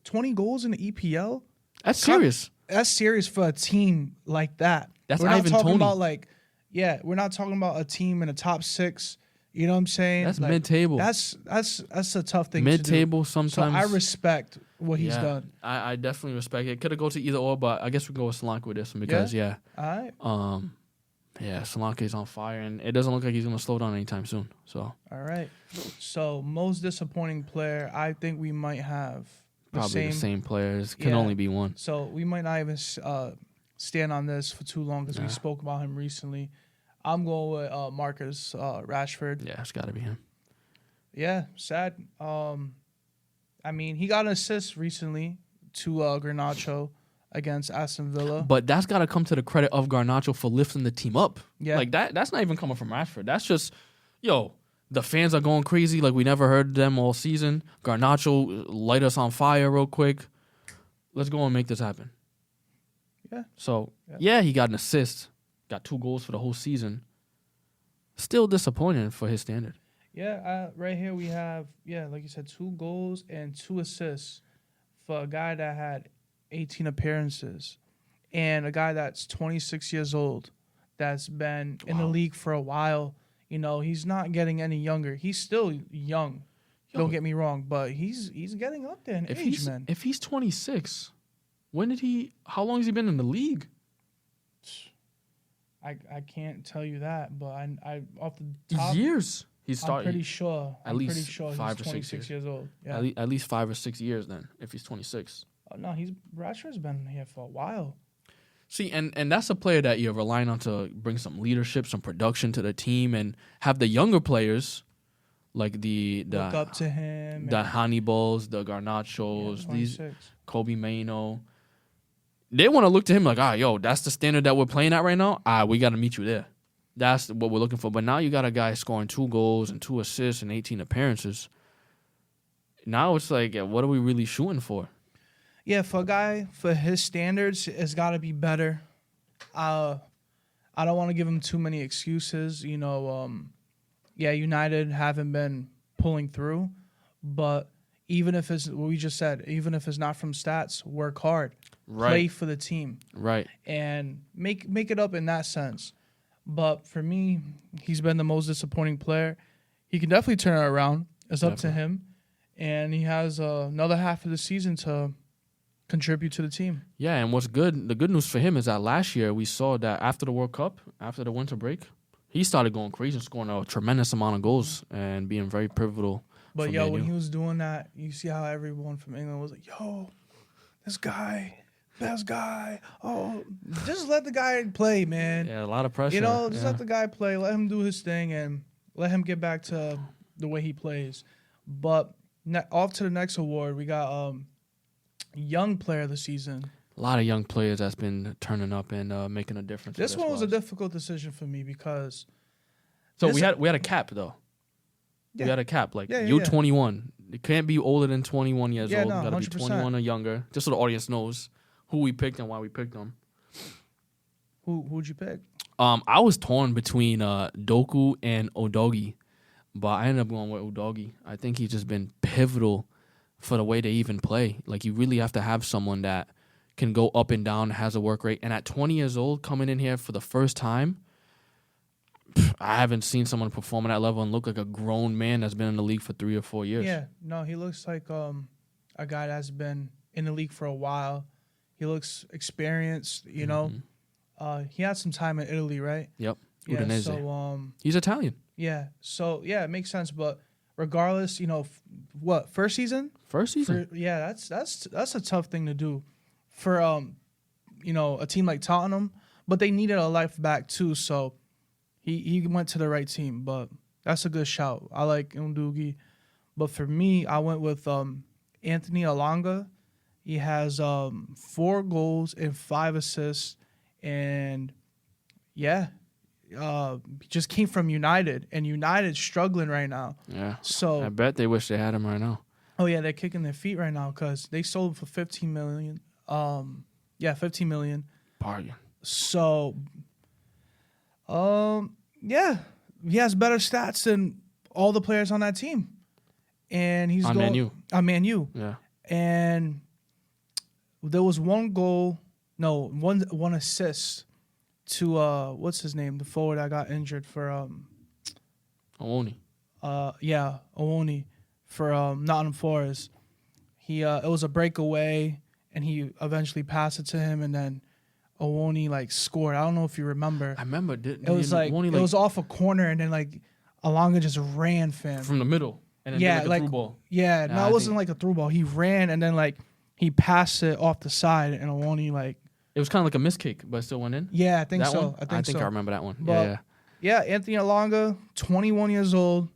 20 goals in the EPL. that's serious. That's serious for a team like that. That's we're not Ivan talking Toney. about we're not talking about a team in the top 6. You know what I'm saying? That's mid-table. That's a tough thing to do. Mid-table sometimes. So I respect what he's done. I definitely respect it. Could have go to either or, but I guess we go with Solanke with this one because, All right. Solanke's on fire, and it doesn't look like he's going to slow down anytime soon. So All right. So most disappointing player, I think we might have probably the same players. Can only be one. So we might not even stand on this for too long because we spoke about him recently. I'm going with Marcus Rashford. Yeah, it's got to be him. Yeah, sad. I mean, he got an assist recently to Garnacho against Aston Villa. But that's got to come to the credit of Garnacho for lifting the team up. Yeah. Like, that's not even coming from Rashford. That's just, the fans are going crazy like we never heard them all season. Garnacho light us on fire real quick. Let's go and make this happen. Yeah. So, he got an assist. Got 2 goals for the whole season. Still disappointing for his standard. Yeah, right here we have, like you said, 2 goals and 2 assists for a guy that had 18 appearances and a guy that's 26 years old that's been in the league for a while. You know, he's not getting any younger. He's still young. Don't get me wrong, but he's getting up there in age, man. If he's 26, how long has he been in the league? I can't tell you that, but I off the top years. He's started. I'm pretty sure. At least pretty sure 5 he's or 6 26 years old. Yeah. At least 5 or 6 years then, if he's 26. Oh, no, Rashford's been here for a while. See, and that's a player that you're relying on to bring some leadership, some production to the team, and have the younger players like the look up to him, the Hannibals, the Garnachos, these Kobe Maino. They want to look to him like, yo, that's the standard that we're playing at right now. We got to meet you there. That's what we're looking for. But now you got a guy scoring 2 goals and 2 assists and 18 appearances. Now it's like, what are we really shooting for? Yeah, for a guy, for his standards, it's got to be better. I don't want to give him too many excuses. You know, United haven't been pulling through. But even if it's what we just said, even if it's not from stats, work hard. Right. Play for the team. Right. And make it up in that sense. But for me, he's been the most disappointing player. He can definitely turn it around. It's up to him. And he has another half of the season to contribute to the team. Yeah, and the good news for him is that last year we saw that after the World Cup, after the winter break, he started going crazy and scoring a tremendous amount of goals and being very pivotal. But, when he was doing that, you see how everyone from England was like, yo, this guy... best guy. Oh, just let the guy play, man. Yeah, a lot of pressure. You know, just let the guy play. Let him do his thing and let him get back to the way he plays. But off to the next award, we got Young Player of the Season. A lot of young players that's been turning up and making a difference. This one was a difficult decision for me because... So we had a cap, though. Yeah. We had a cap. Like, you're 21. It can't be older than 21 years old. No, you got to be 21 or younger, just so the audience knows who we picked and why we picked them. Who'd you pick? I was torn between Doku and Udogie, but I ended up going with Udogie. I think he's just been pivotal for the way they even play. Like, you really have to have someone that can go up and down, has a work rate. And at 20 years old, coming in here for the first time, I haven't seen someone perform at that level and look like a grown man that's been in the league for 3 or 4 years. Yeah, no, he looks like a guy that's been in the league for a while. He looks experienced, you know. He had some time in Italy, right? Yep. Yeah, Udinese. so he's Italian. Yeah. So it makes sense. But regardless, you know, first season? First season. That's a tough thing to do for a team like Tottenham. But they needed a left back too, so he went to the right team. But that's a good shout. I like Udogie. But for me, I went with Anthony Elanga. He has 4 goals and 5 assists, and he just came from United, and United's struggling right now. Yeah. So I bet they wish they had him right now. Oh yeah, they're kicking their feet right now because they sold him for $15 million. $15 million. Bargain. So, he has better stats than all the players on that team, and he's on Man U. On Man U. Yeah. And there was one assist to what's his name, the forward that got injured for Owoni. Owoni for Nottingham Forest. It was a breakaway, and he eventually passed it to him, and then Owoni scored. I don't know if you remember. I remember. It was it was off a corner, and then Elanga just ran, fam, from the middle, and then did a through ball. Yeah, no, it wasn't like a through ball. He ran, and then he passed it off the side, and Owoni It was kind of like a miss kick, but it still went in. Yeah, I think that so. One? I think I remember that one. But, yeah. Anthony Elanga, 21 years old,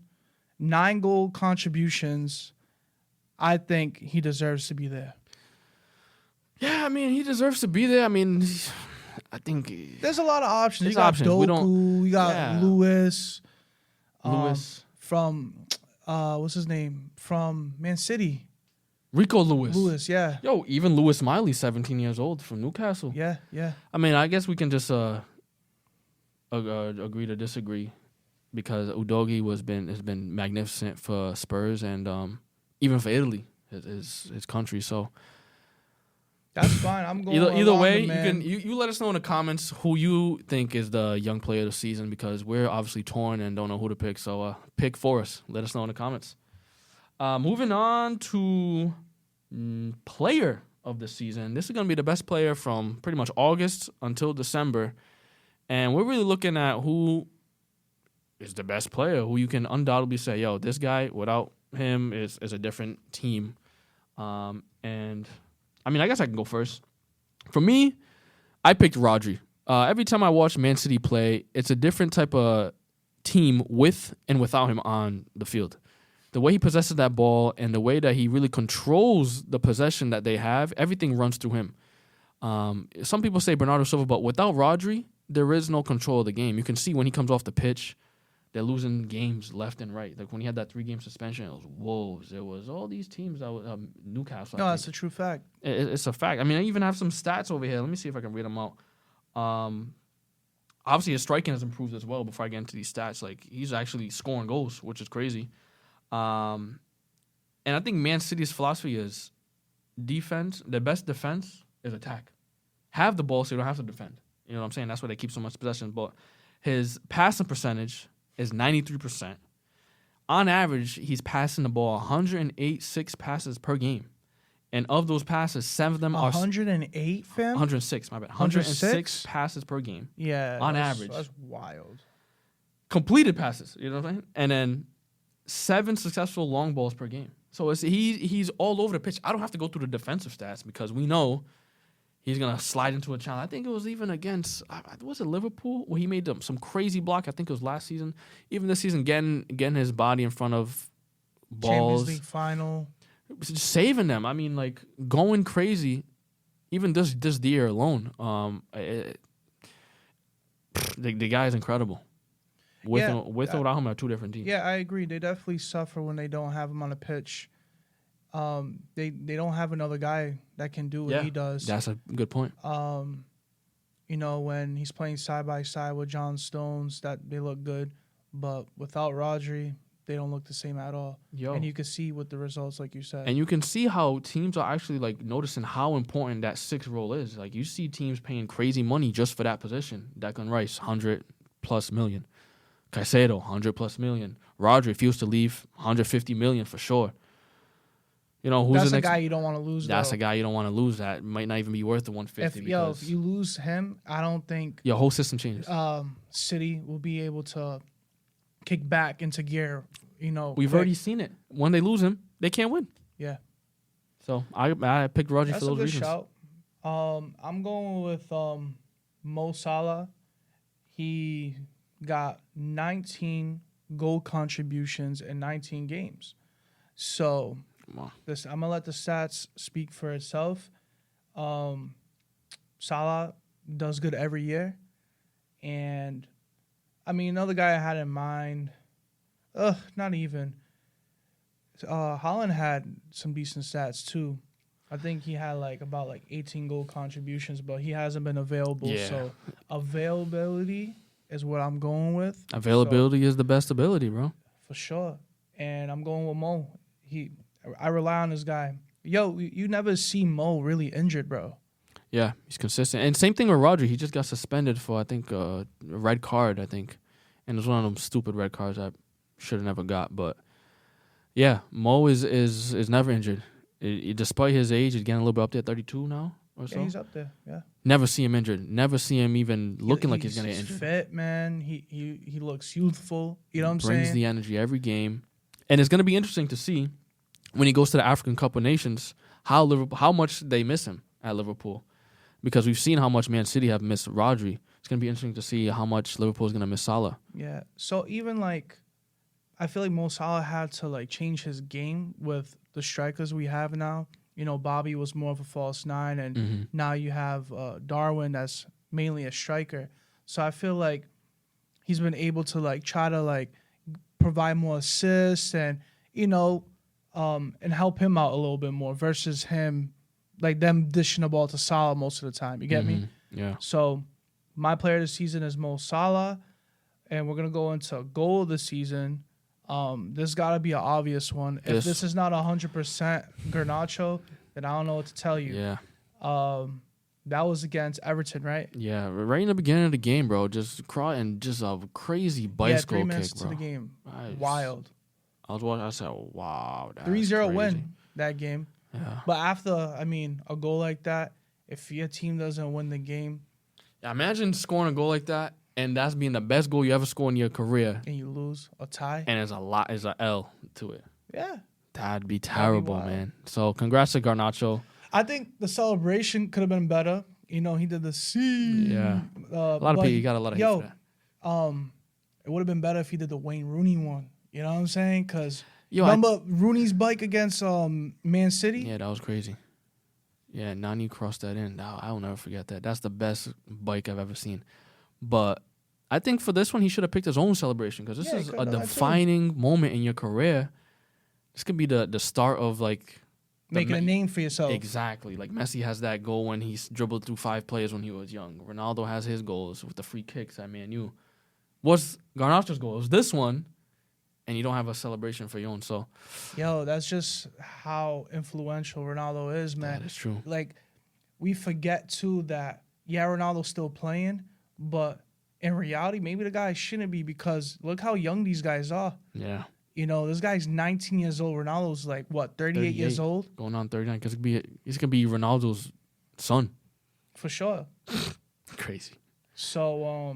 9 goal contributions. I think he deserves to be there. Yeah, I mean, he deserves to be there. I mean, I think there's a lot of options. You got Doku, you got Lewis. From what's his name? From Man City. Rico Lewis. Lewis, yeah. Yo, even Lewis Miley, 17 years old from Newcastle. Yeah. I mean, I guess we can just agree to disagree. because Udogie has been magnificent for Spurs and even for Italy, his country. So that's fine. I'm going either way, you can you let us know in the comments who you think is the young player of the season, because we're obviously torn and don't know who to pick. So pick for us. Let us know in the comments. Moving on to player of the season. This is going to be the best player from pretty much August until December. And we're really looking at who is the best player, who you can undoubtedly say, yo, this guy, without him, is a different team. And I mean, I guess I can go first. For me, I picked Rodri. Every time I watch Man City play, it's a different type of team with and without him on the field. The way he possesses that ball and the way that he really controls the possession that they have, everything runs through him. Some people say Bernardo Silva, but without Rodri, there is no control of the game. You can see when he comes off the pitch, they're losing games left and right. Like when he had that 3-game suspension, it was Wolves. It was all these teams that were Newcastle. No, that's a true fact. It's a fact. I mean, I even have some stats over here. Let me see if I can read them out. Obviously, his striking has improved as well. Before I get into these stats, like he's actually scoring goals, which is crazy. And I think Man City's philosophy is defense. The best defense is attack. Have the ball so you don't have to defend. You know what I'm saying? That's why they keep so much possession. But his passing percentage is 93%. On average, he's passing the ball 106 passes per game. And of those passes, 7 of them are 108, fam? 106, my bad. 106 passes per game. Yeah. On average. That's wild. Completed passes, you know what I'm saying? And then 7 successful long balls per game. So he's all over the pitch. I don't have to go through the defensive stats because we know he's going to slide into a challenge. I think it was even against, was it Liverpool? Where he made some crazy block. I think it was last season. Even this season, getting his body in front of balls. Champions League final. Just saving them. I mean, like, going crazy. Even this year alone. The guy is incredible. With or without him, are 2 different teams. Yeah, I agree. They definitely suffer when they don't have him on the pitch. They don't have another guy that can do what he does. That's a good point. You know, when he's playing side by side with John Stones, that they look good, but without Rodri, they don't look the same at all. And you can see with the results, like you said. And you can see how teams are actually like noticing how important that 6th role is. Like you see teams paying crazy money just for that position. Declan Rice, $100+ million. Caicedo, $100+ million. Rodri, if he was to leave, $150 million for sure. You know, who's that's the next guy you don't want to lose. That's though. a guy you don't want to lose. That might not even be worth the $150. If you lose him, I don't think your whole system changes. City will be able to kick back into gear. You know, we've already seen it. When they lose him, they can't win. Yeah. So I picked Rodri for those reasons. Shout. I'm going with Mo Salah. He got 19 goal contributions in 19 games. So I'm going to let the stats speak for itself. Salah does good every year. And, I mean, another guy I had in mind, not even. Haaland had some decent stats, too. I think he had about 18 goal contributions, but he hasn't been available. Yeah. So, availability is what I'm going with. Availability is the best ability, bro. For sure. And I'm going with Mo. I rely on this guy. Yo, you never see Mo really injured, bro. Yeah, he's consistent. And same thing with Rodri. He just got suspended for, I think, a red card, I think. And it was one of them stupid red cards I should have never got. But, yeah, Mo is never injured. Despite his age, he's getting a little bit up there, 32 now or so. Yeah, he's up there, yeah. Never see him injured. Never see him even looking like he's going to get injured. He's fit, man. He looks youthful. You know what I'm saying? Brings the energy every game. And it's going to be interesting to see when he goes to the African Cup of Nations how much they miss him at Liverpool. Because we've seen how much Man City have missed Rodri. It's going to be interesting to see how much Liverpool is going to miss Salah. Yeah. So even I feel like Mo Salah had to change his game with the strikers we have now. You know, Bobby was more of a false 9, and now you have Darwin that's mainly a striker. So I feel like he's been able to try to provide more assists and and help him out a little bit more versus him them dishing the ball to Salah most of the time. You get me? Yeah. So my player of the season is Mo Salah. and we're gonna go into goal of the season. This got to be an obvious one. If this is not 100% Garnacho, then I don't know what to tell you. Yeah. That was against Everton, right? Yeah, right in the beginning of the game, bro. Just a crazy bicycle 3 minutes kick, bro. to the game. Wild. I was watching. I said, "Wow, that's 3-0 crazy. win that game." Yeah. But after, a goal like that, if your team doesn't win the game, Yeah, imagine scoring a goal like that, and that's being the best goal you ever scored in your career, and you lose a tie, and it's a L to it. yeah, That'd be terrible, man. So congrats to Garnacho. I think the celebration could have been better. He did the C. Yeah. A lot of people, you got a lot of hate for that. It would have been better if he did the Wayne Rooney one. You know what I'm saying? Because remember Rooney's bike against Man City? Yeah, that was crazy. Yeah, Nani crossed that in. I will never forget that. That's the best bike I've ever seen. But I think for this one, he should have picked his own celebration because this is a defining moment in your career. This could be the start of making a name for yourself. Exactly. Like Messi has that goal when he's dribbled through 5 players when he was young. Ronaldo has his goals with the free kicks at Man U. What's Garnacho's goal? It was this one, and you don't have a celebration for your own. So, that's just how influential Ronaldo is, man. That is true. We forget too that Ronaldo's still playing, but in reality, maybe the guy shouldn't be because look how young these guys are. Yeah. This guy's 19 years old. Ronaldo's 38 years old? Going on 39 because he's going to be Ronaldo's son. For sure. Crazy. So,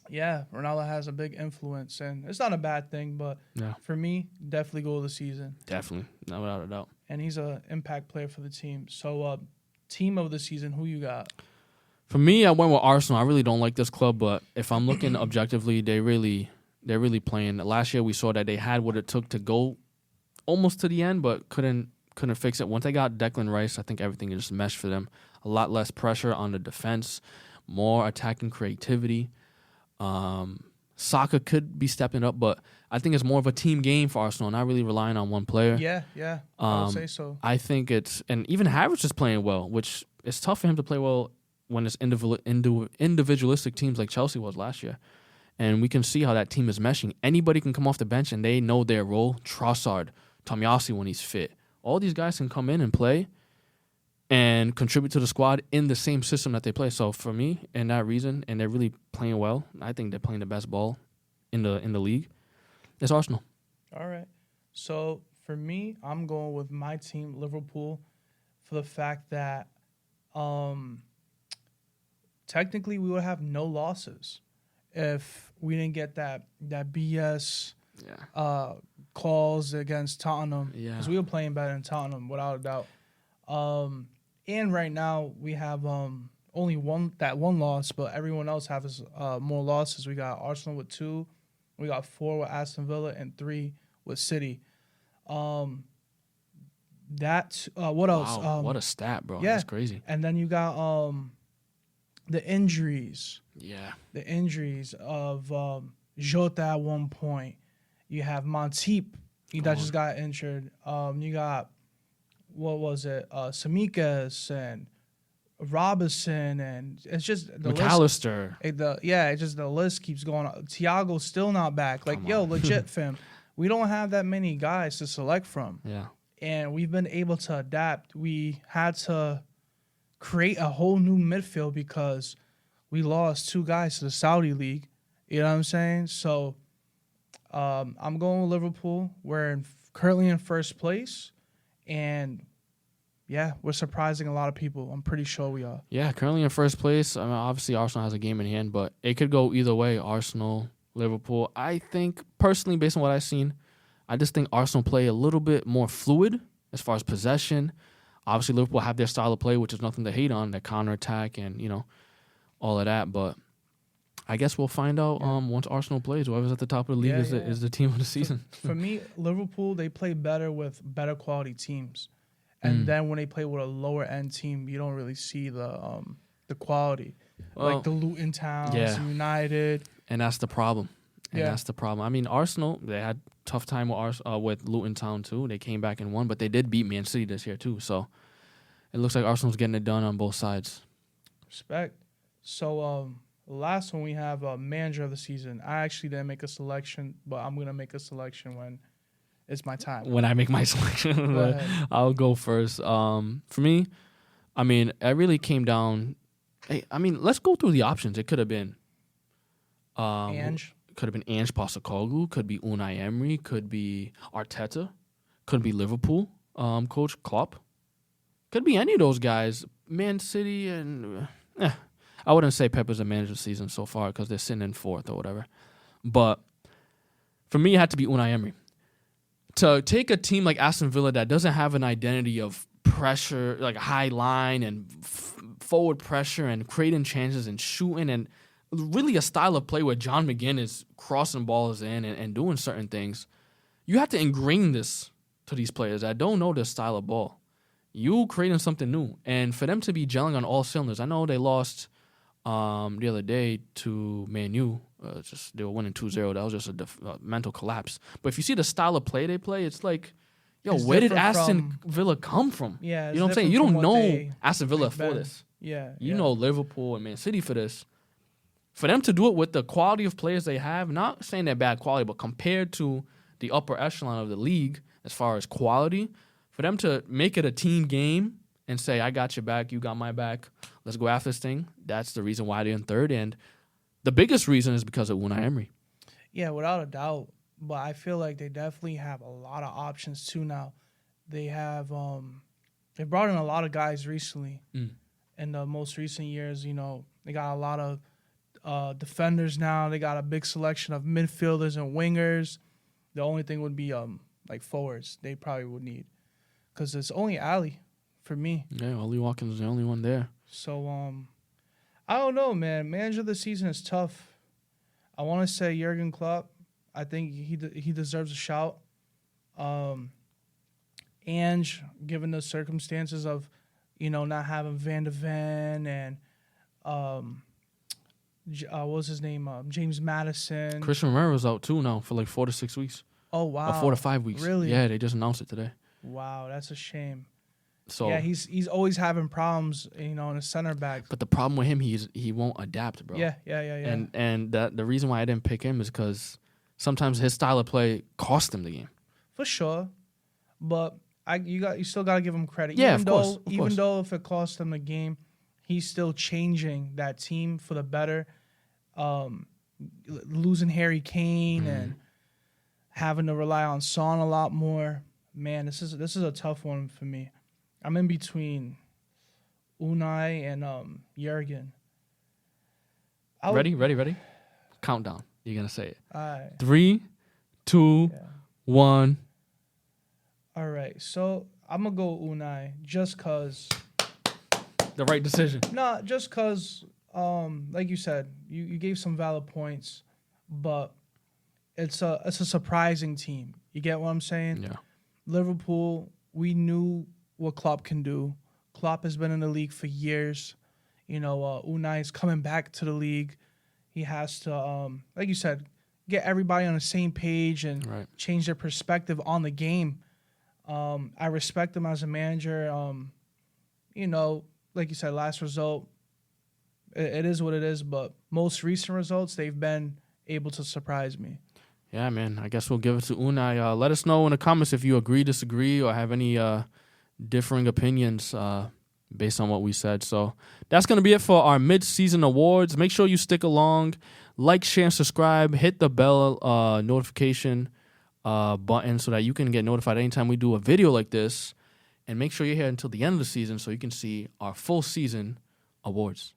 Ronaldo has a big influence, and it's not a bad thing, but for me, definitely goal of the season. Definitely. No, without a doubt. And he's an impact player for the team. So, team of the season, who you got? For me, I went with Arsenal. I really don't like this club, but if I'm looking objectively, they're really playing. Last year, we saw that they had what it took to go almost to the end, but couldn't fix it. Once they got Declan Rice, I think everything just meshed for them. A lot less pressure on the defense, more attacking creativity. Saka could be stepping up, but I think it's more of a team game for Arsenal, not really relying on one player. Yeah, I would say so. I think and even Havertz is playing well, which it's tough for him to play well when it's individualistic teams like Chelsea was last year. And we can see how that team is meshing. Anybody can come off the bench and they know their role. Trossard, Tomiyasu when he's fit. All these guys can come in and play and contribute to the squad in the same system that they play. So for me, and that reason, and they're really playing well, I think they're playing the best ball in the league, it's Arsenal. All right. So for me, I'm going with my team, Liverpool, for the fact that technically we would have no losses if we didn't get that BS calls against Tottenham. Because we were playing better than Tottenham, without a doubt. And right now we have only one loss, but everyone else has more losses. We got Arsenal with 2, we got 4 with Aston Villa, and 3 with City. What else? Wow, what a stat, bro. That's crazy. And then you got the injuries. Yeah. The injuries of Jota at one point. You have Montip that just got injured. You got, Samikas and Robinson, and it's just the McAllister. The list keeps going on. Thiago's still not back. Legit, fam. We don't have that many guys to select from. Yeah. And we've been able to adapt. We had to create a whole new midfield because we lost 2 guys to the Saudi League. You know what I'm saying? So I'm going with Liverpool. We're currently in first place. And, we're surprising a lot of people. I'm pretty sure we are. Yeah, currently in first place. I mean, obviously, Arsenal has a game in hand, but it could go either way. Arsenal, Liverpool. I think, personally, based on what I've seen, I just think Arsenal play a little bit more fluid as far as possession. Obviously, Liverpool have their style of play, which is nothing to hate on, their counterattack and, all of that. But I guess we'll find out once Arsenal plays. Whoever's at the top of the league is the team of the season. For me, Liverpool, they play better with better quality teams. And then when they play with a lower-end team, you don't really see the quality. Like the Luton Towns, United. And that's the problem. That's the problem. I mean, Arsenal, they had tough time with Luton Town too. They came back and won, but they did beat Man City this year too. So it looks like Arsenal's getting it done on both sides. Respect. So last one we have manager of the season. I actually didn't make a selection, but I'm gonna make a selection when it's my time. When I make my selection, Go ahead. I'll go first. For me, I mean, it really came down. I mean, let's go through the options. It could have been Ange. Could have been Ange Postecoglou. Could be Unai Emery. Could be Arteta. Could be Liverpool coach Klopp. Could be any of those guys. Man City and I wouldn't say Pep is a manager of the season so far because they're sitting in fourth or whatever. But for me, it had to be Unai Emery. To take a team like Aston Villa that doesn't have an identity of pressure, like a high line and forward pressure and creating chances and shooting and really a style of play where John McGinn is crossing balls in and doing certain things, you have to ingrain this to these players that don't know this style of ball. You creating something new. And for them to be gelling on all cylinders, I know they lost the other day to Man U. They were winning 2-0. That was just a mental collapse. But if you see the style of play they play, it's like, It's where did different Aston Villa come from? Yeah, You know what I'm saying? You don't know Aston Villa for been. this. Yeah, You know Liverpool and Man City for this. For them to do it with the quality of players they have, not saying they're bad quality, but compared to the upper echelon of the league as far as quality, for them to make it a team game and say, I got your back, you got my back, let's go after this thing, that's the reason why they're in third. And the biggest reason is because of Unai Emery. Yeah, without a doubt. But I feel like they definitely have a lot of options too now. They have they brought in a lot of guys recently. In the most recent years, they got a lot of defenders now. They got a big selection of midfielders and wingers. The only thing would be like forwards. They probably would need because it's only Ali for me. Yeah, Ollie Watkins is the only one there. So I don't know, man. Manager of the season is tough. I want to say Jurgen Klopp. I think he deserves a shout. Ange, given the circumstances of, not having Van de Ven and what was his name? James Madison. Christian Romero out too now for like 4 to 6 weeks. Oh, wow. Or 4 to 5 weeks. Really? Yeah, they just announced it today. Wow, that's a shame. So yeah, he's always having problems, in a center back. But the problem with him, he won't adapt, bro. Yeah. And the reason why I didn't pick him is because sometimes his style of play cost him the game. For sure, but you still gotta give him credit. Yeah, Even though if it cost him the game, he's still changing that team for the better. Losing Harry Kane and having to rely on Son a lot more. Man, this is a tough one for me. I'm in between Unai and Jurgen. Ready? Countdown. You're gonna say it. All right. 3, 2, 1. All right. So I'm gonna go Unai just cause. The right decision. No, just cause. Like you said, you gave some valid points, but it's a surprising team. You get what I'm saying? Yeah. Liverpool, we knew what Klopp can do. Klopp has been in the league for years. Unai is coming back to the league. He has to, like you said, get everybody on the same page and change their perspective on the game. I respect him as a manager. Like you said, last result, it is what it is. But most recent results, they've been able to surprise me. Yeah, man. I guess we'll give it to Unai. Let us know in the comments if you agree, disagree, or have any differing opinions based on what we said. So that's going to be it for our mid-season awards. Make sure you stick along. Like, share, and subscribe. Hit the bell notification button so that you can get notified anytime we do a video like this. And make sure you're here until the end of the season so you can see our full season awards.